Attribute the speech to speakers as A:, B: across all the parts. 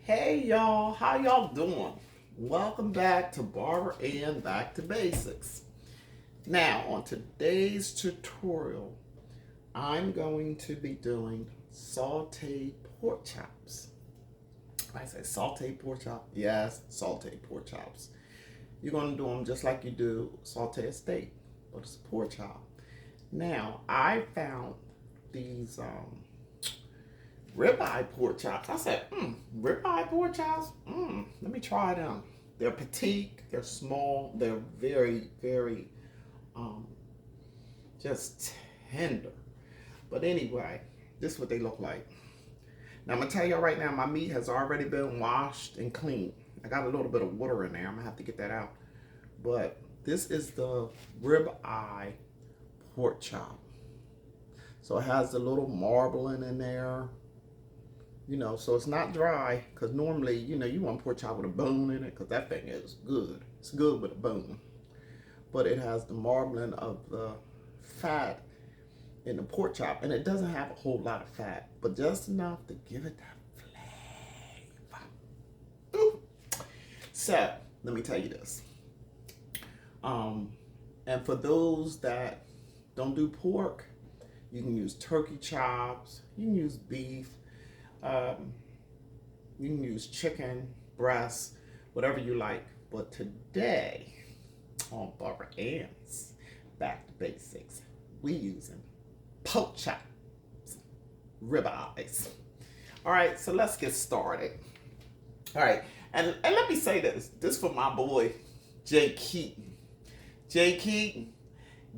A: Hey y'all, how y'all doing? Welcome back to Barbara and Back to Basics. Now, on today's tutorial, I'm going to be doing sauteed pork chops. I say sauteed pork chop? Yes, sauteed pork chops. You're going to do them just like you do sauteed steak, but it's a pork chop. Now, I found these ribeye pork chops. I said, ribeye pork chops? Let me try them. They're petite, they're small, they're very, very just tender. But anyway, this is what they look like. Now I'm gonna tell y'all right now, my meat has already been washed and cleaned. I got a little bit of water in there. I'm gonna have to get that out. But this is the ribeye pork chop. So it has the little marbling in there. So it's not dry, because normally, you want pork chop with a bone in it, because that thing is good. It's good with a bone. But it has the marbling of the fat in the pork chop, and it doesn't have a whole lot of fat, but just enough to give it that flavor. Ooh. So, let me tell you this. And for those that don't do pork, you can use turkey chops, you can use beef, you can use chicken, breast, whatever you like. But today, on Barbara Ann's Back to Basics, we using pork chops, ribeyes. All right, so let's get started. All right, and let me say this for my boy, Jay Keaton. Jay Keaton,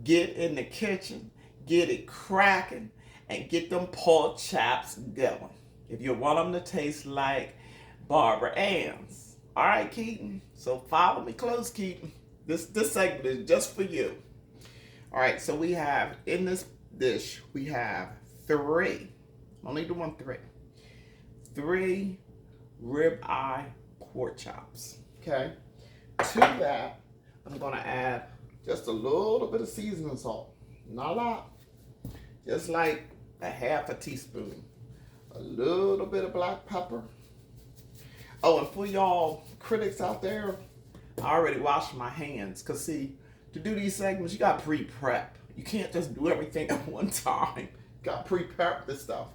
A: get in the kitchen, get it cracking, and get them pork chops going. If you want them to taste like Barbara Ann's. All right, Keaton. So follow me close, Keaton. This segment is just for you. All right, so we have, in this dish, we have three. Only doing three. Three ribeye pork chops. Okay? To that, I'm going to add just a little bit of seasoning salt. Not a lot. Just like a half a teaspoon. A little bit of black pepper. Oh, and for y'all critics out there, I already washed my hands. Because see, to do these segments, you got to pre-prep. You can't just do everything at one time. You got to pre-prep this stuff.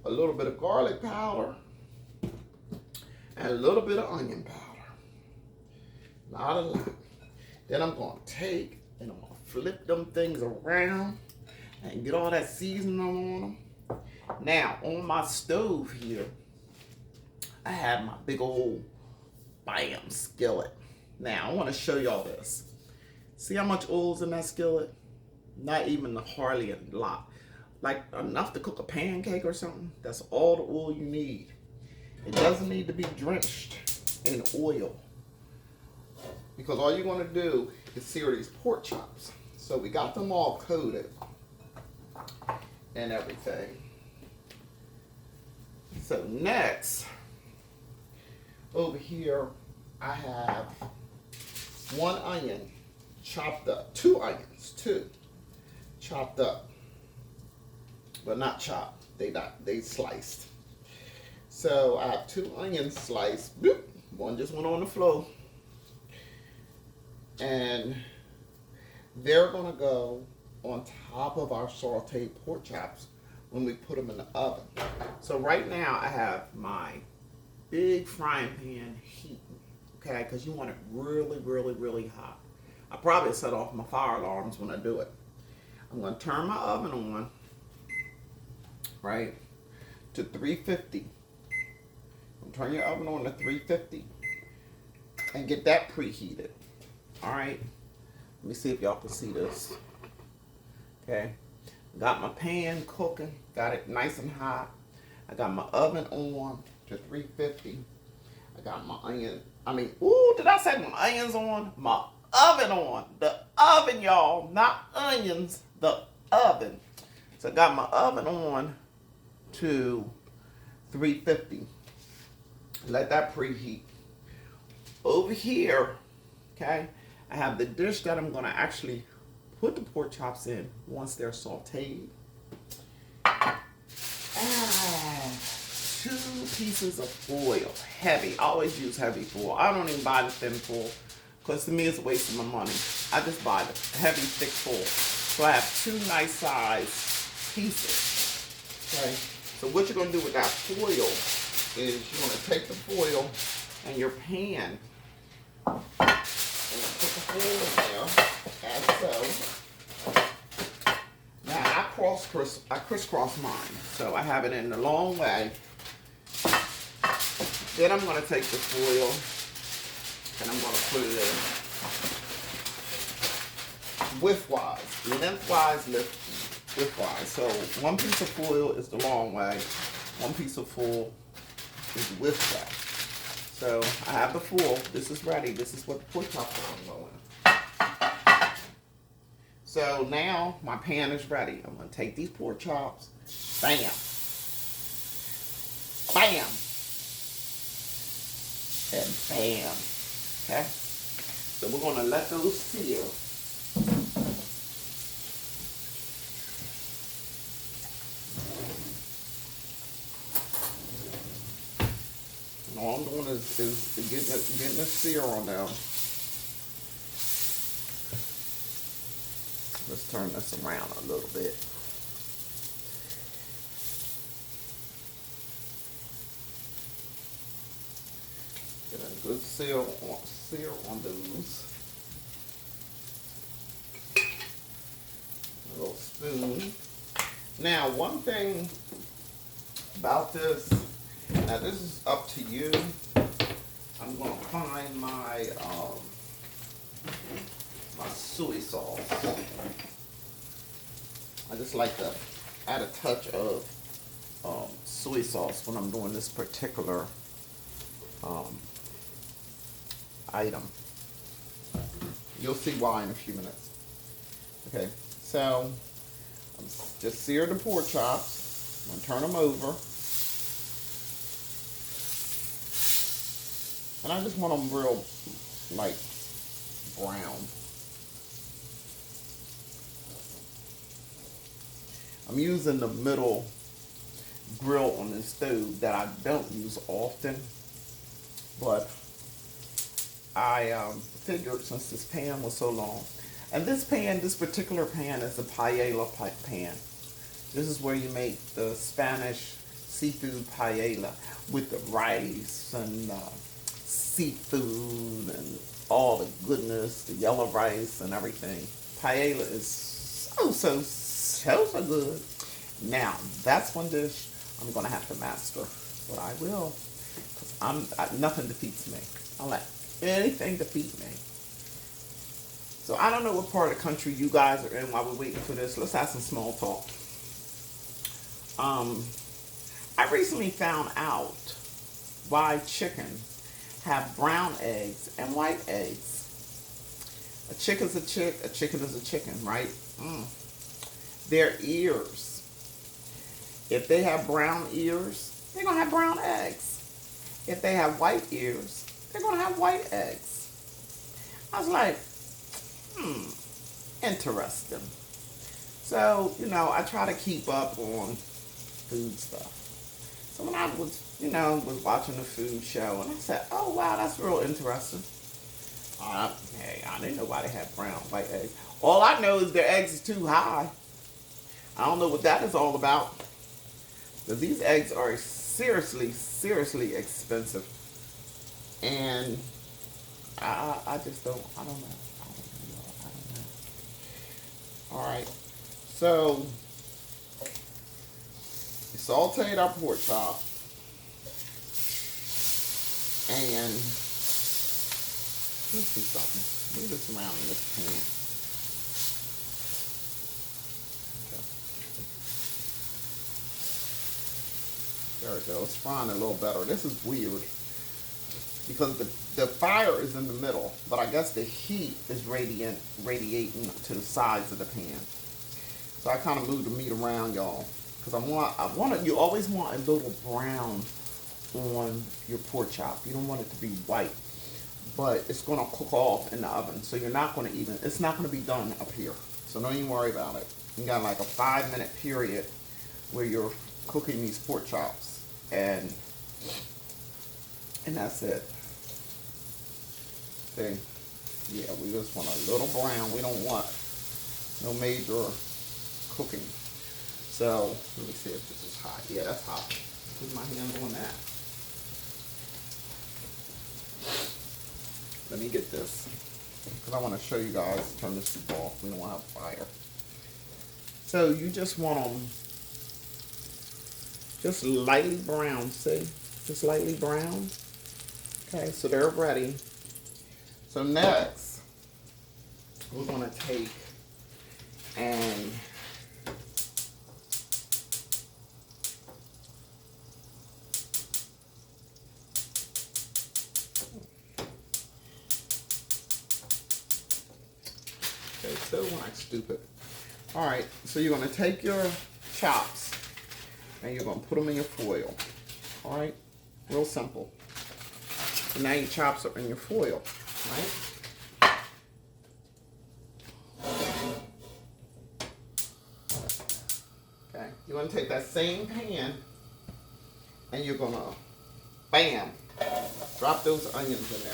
A: A little bit of garlic powder. And a little bit of onion powder. Not a lot. Then I'm going to take and I'm going to flip them things around and get all that seasoning on them. Now, on my stove here, I have my big old bam skillet. Now, I want to show y'all this. See how much oil's in that skillet? Not even hardly a lot. Like enough to cook a pancake or something. That's all the oil you need. It doesn't need to be drenched in oil, because all you're going to do is sear these pork chops. So we got them all coated and everything. So next, over here, I have one onion chopped up. Two onions, chopped up. But not chopped, they sliced. So I have two onions sliced. Boop. One just went on the floor. And they're gonna go on top of our sauteed pork chops when we put them in the oven. So right now I have my big frying pan heating, okay? Because you want it really, really, really hot. I probably set off my fire alarms when I do it. I'm going to turn my oven on, right, to 350. Turn your oven on to 350 and get that preheated. All right, let me see if y'all can see this. Okay, got my pan cooking, got it nice and hot. I got my oven on to 350. I got my did I say my onions on? My oven on. The oven, y'all, not onions, the oven. So I got my oven on to 350. Let that preheat. Over here, okay, I have the dish that I'm gonna actually put the pork chops in once they're sauteed. Add 2 pieces of foil, heavy. I always use heavy foil. I don't even buy the thin foil because to me it's a waste of my money. I just buy the heavy, thick foil. So I have 2 nice size pieces. Okay. So what you're going to do with that foil is you're going to take the foil and your pan and put the foil in there, as so. Now I crisscross mine, so I have it in the long way. Then I'm going to take the foil and I'm going to put it in widthwise, lengthwise, widthwise. So 1 piece of foil is the long way, 1 piece of foil is widthwise. So I have the foil. This is ready. This is what the pork chops are going. So now my pan is ready. I'm going to take these pork chops. Bam. Bam. And bam. Okay. So we're going to let those sear. And all I'm doing is getting the sear on them. Let's turn this around a little bit. Get a good sear on those. A little spoon. Now, one thing about this, now this is up to you. I'm going to find my soy sauce. I just like to add a touch of soy sauce when I'm doing this particular item. You'll see why in a few minutes. Okay, so I'm just sear the pork chops. I'm gonna turn them over, and I just want them real like brown. I'm using the middle grill on the stove that I don't use often, but I figured since this pan was so long, and this particular pan is a paella pan. This is where you make the Spanish seafood paella with the rice and seafood and all the goodness, the yellow rice and everything. Paella is so good. Now, that's one dish I'm going to have to master, but I will, because nothing defeats me. I'll let anything defeat me. So I don't know what part of the country you guys are in while we're waiting for this. Let's have some small talk. I recently found out why chickens have brown eggs and white eggs. A chick is a chick, a chicken is a chicken, right? Their ears. If they have brown ears, they're going to have brown eggs. If they have white ears, they're going to have white eggs. I was like, interesting. So, I try to keep up on food stuff. So when I was watching the food show, and I said, oh, wow, that's real interesting. Hey, I didn't know why they had brown, white eggs. All I know is their eggs are too high. I don't know what that is all about. But these eggs are seriously, seriously expensive. And I just don't know. All right. So, we sauteed our pork chop. And, let's see something. Move this around in this pan. There it goes. It's frying a little better. This is weird because the fire is in the middle, but I guess the heat is radiating to the sides of the pan. So I kind of moved the meat around, y'all, because you always want a little brown on your pork chop. You don't want it to be white, but it's going to cook off in the oven. So you're not going to it's not going to be done up here. So don't even worry about it. You got like a 5-minute period where you're cooking these pork chops. and that's it. See? Yeah, we just want a little brown. We don't want no major cooking. So let me see if this is hot. Yeah, that's hot. Put my hand on that. Let me get this, because I want to show you guys. Turn this soup off. We don't want to have fire. So you just want them just lightly brown. See? Just lightly brown. Okay, so they're ready. So next, we're going to take and still like stupid. All right, so you're going to take your chops and you're going to put them in your foil. All right, real simple. So now your chops are in your foil, right? Okay, you're going to take that same pan and you're going to, bam, drop those onions in there.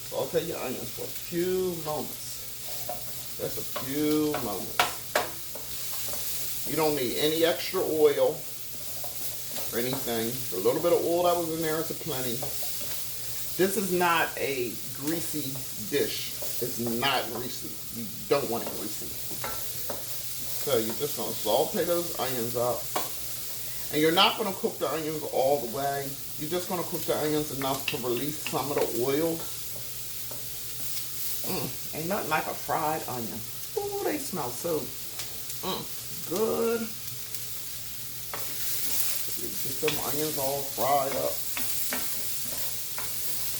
A: Saute your onions for a few moments. Just a few moments. You don't need any extra oil or anything. A little bit of oil that was in there is plenty. This is not a greasy dish. It's not greasy. You don't want it greasy. So you're just going to saute those onions up. And you're not going to cook the onions all the way. You're just going to cook the onions enough to release some of the oil. Ain't nothing like a fried onion. Oh, they smell so good. Get them onions all fried up.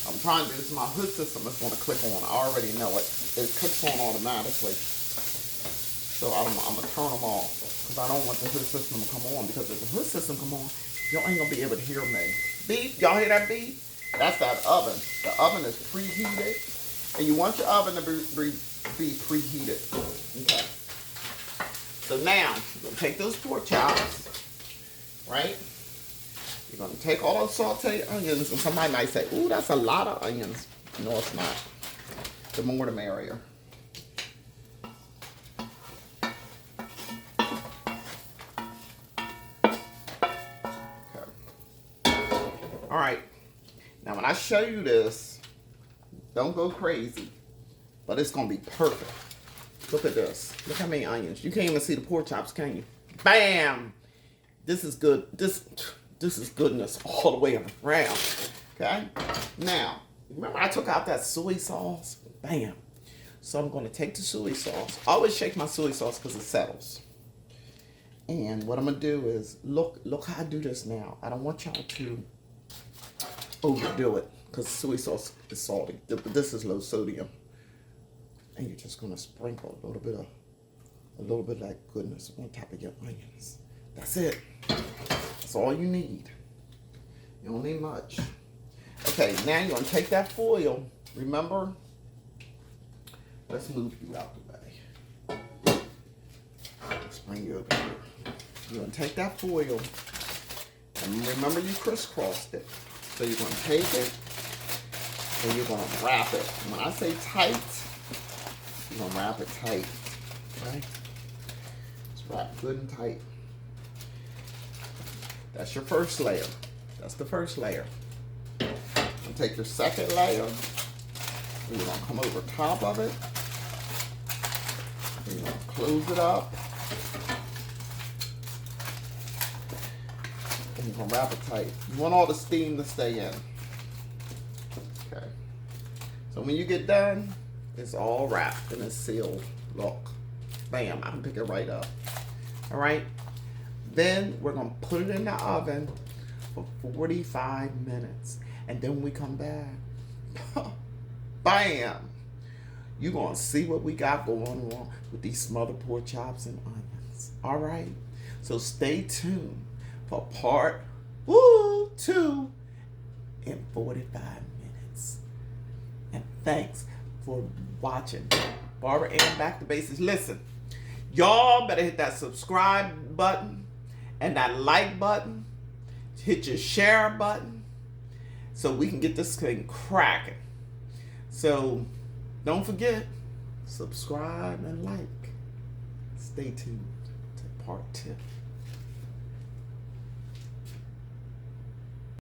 A: I'm trying to do this. My hood system is going to click on. I already know it. It clicks on automatically. So I'm going to turn them off because I don't want the hood system to come on, because if the hood system come on, y'all ain't going to be able to hear me. Beep, y'all hear that beep? That's that oven. The oven is preheated. And you want your oven to be preheated. Okay. So now, you're going to take those pork chops, right? You're going to take all those sauteed onions, and somebody might say, ooh, that's a lot of onions. No, it's not. The more the merrier. Okay. All right. Now, when I show you this, don't go crazy, but it's going to be perfect. Look at this. Look how many onions. You can't even see the pork chops, can you? Bam! This is good. This is goodness all the way around. Okay? Now, remember I took out that soy sauce? Bam. So I'm going to take the soy sauce. I always shake my soy sauce because it settles. And what I'm going to do is, look how I do this now. I don't want y'all to overdo it, because soy sauce is salty, but this is low sodium. And you're just gonna sprinkle a little bit of that goodness on top of your onions. That's it. That's all you need. You don't need much. Okay, now you're gonna take that foil. Remember? Let's move you out the way. Let's bring you over here. You're gonna take that foil, and remember you crisscrossed it. So you're gonna take it and you're gonna wrap it. When I say tight, you're gonna wrap it tight, right? It's wrapped good and tight. That's your first layer. That's the first layer. You're gonna take your second layer, and you're gonna come over top of it, and you're gonna close it up, and you're gonna wrap it tight. You want all the steam to stay in. Okay. So when you get done, it's all wrapped and it's sealed. Look. Bam, I can pick it right up. All right. Then we're going to put it in the oven for 45 minutes. And then when we come back, bam, you're going to see what we got going on with these smothered pork chops and onions. All right. So stay tuned for part 2 in 45 minutes. And thanks for watching. Barbara Ann Back to Basics. Listen, Y'all better hit that subscribe button and that like button. Hit your share button so we can get this thing cracking. So don't forget, subscribe and like. Stay tuned to part 2.